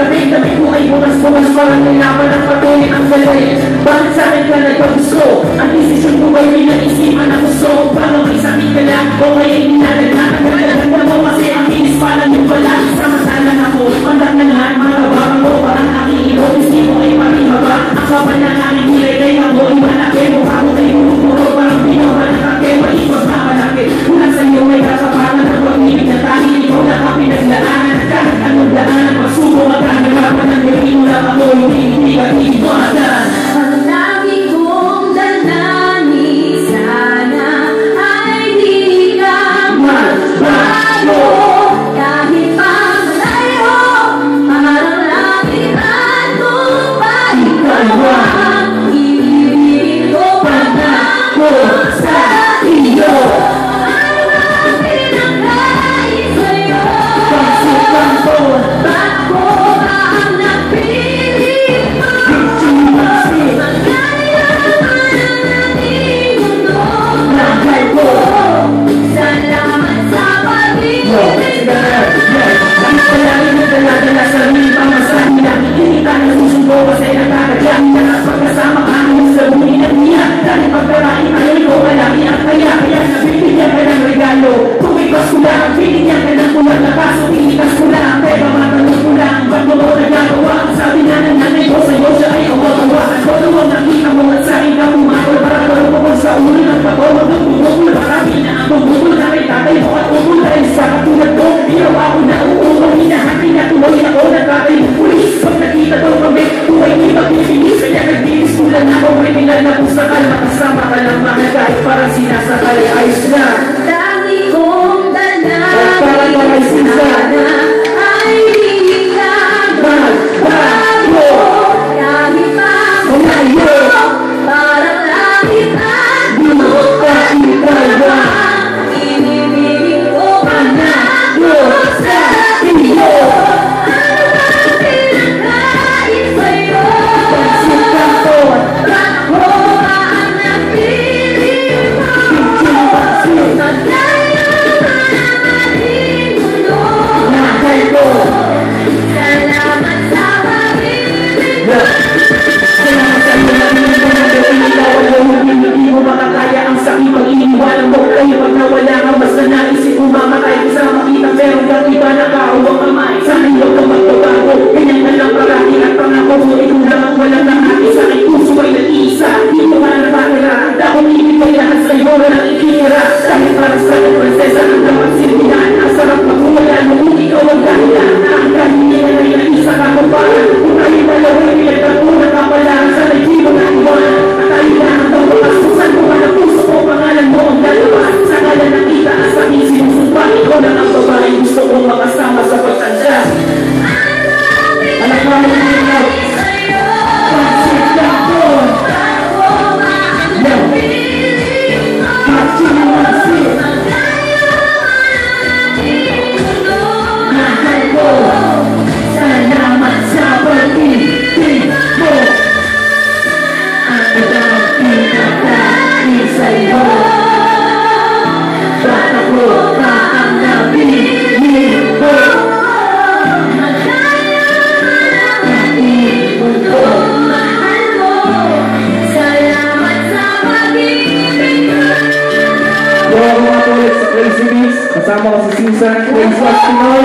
Tabi-tabi ko ay bukas-bukas parang nilaban ang patuloy ang galing. Bakit sa akin ka nagpagusto? Ang desisyon ko ay may naisipan na gusto. Parang may sabi ka lang o kaya hindi natin nakagaganda mo kasi ang inis parang yung pala. Samantalang ako, mandak na lahat mga kababang mo. Parang aking ilo, hindi mo ay parimaba. Ang kapal na namin nilay kay ako ay malaki. Mukha mo ay puro parang pinawa na kake. Mali magmamalaki. Mula sa iyo ay kasaparan at pag-ibig na tayo. Ikaw na ka pinaglaanan at kahit anong daanan. Pagsubo magkagarapan ng galing mo lang ako yung hindi ka iiwanan. Ang lagi kong dalangin sana ay di ka magbago. Kahit pa malayo, parang lapitan mo pa ikaw ang ibig ko pangako sa iyo. Ano ang pinagkait sa'yo? Pagsukan ko, bago ba ang napili mo? Magkaya naman ang ating mundo. Mahal ko, salamat sa pag-ibig. Ang palagin na dala-dala sa rin pamasahin na hindi ka nasusundo kasi nakakagyan na pagkasama kami sa buhay ng niya. Dahil pagkarain ayaw ko malaki ang kaya nabibigyan ka ng regalo. Tumikas ko lang, binigyan ka ng buwan na kaso tinikas ko lang, pero matanong ko lang ba't mo nagagawa? Ang sabi na ng nanay ko sa'yo siya ay awa-awa. At kung nakita mo at sa akin ka pumakol para kalupukol sa ulo ng pagkawag ng bumukol. Marami na ang bumukol na kay tatay mo at bumukol dahil sa katulad ko. Ilaw ako na uuong hinahati na tuloy ako ng tatay mo pulis. Pag nakita ko kami, buhay ni magbibinis. Kaya nagbinis ko lang ako, may pinanapusakal. Makasama ka lang mga kahit parang sinasakal ay ayos na. Lagi kong dalangin sana ay di ka magbago. Kahit pa malayo, parang lapitan mo pa ikaw ang ibig ko pangako sa iyo. Ano ang pinagkait sa'yo? Pagsukan ko, Bago ba ang napili mo? Magkaya naman ang ating mundo. mahal ko. Salamat sa pag-ibig. Salamat sa iyo na ikaw hindi mo makakaya ang sakit pag iniwanan mo kayo pag nawala ka basta naisip mo mamatay ko sa makita pero kang iba nakahawang kamay sa iyo ka magbabago ganyan na lang parati at pangako mo ikaw lang ang walang nakati sa aking puso ay nag-iisa di mo man napakira dahil ibig ko lahat sa iyo na nakikira dahil para sa aking prinsesa ang dapat silbihan ang sarap magmumula nung ikaw ang dahilan na ang kanina na isa ka kumparan kung tayo dalawa ay pinagkakunan ka pala sa nagkilo na iwan at tayo na ang pagpapasusan ko ka ng puso ko pangalan mo ang lalabas sa kala nakita at sa aking sinusumpa ikaw na ang babae gusto kong makasama sa pagtanda. Anak mo ang ikaw pansit lang ko mahal ko. Salamat sa pag-ibig mo. Ang ang pinagkait sa'yo. Bata ko pa ang nabibig mo. Magkaya naman ang ating mundo. Mahal ko, salamat sa pag-ibig. Mga ulit sa Crazy Beats, kasama ko si Susan, Crazy Beats Pinoy.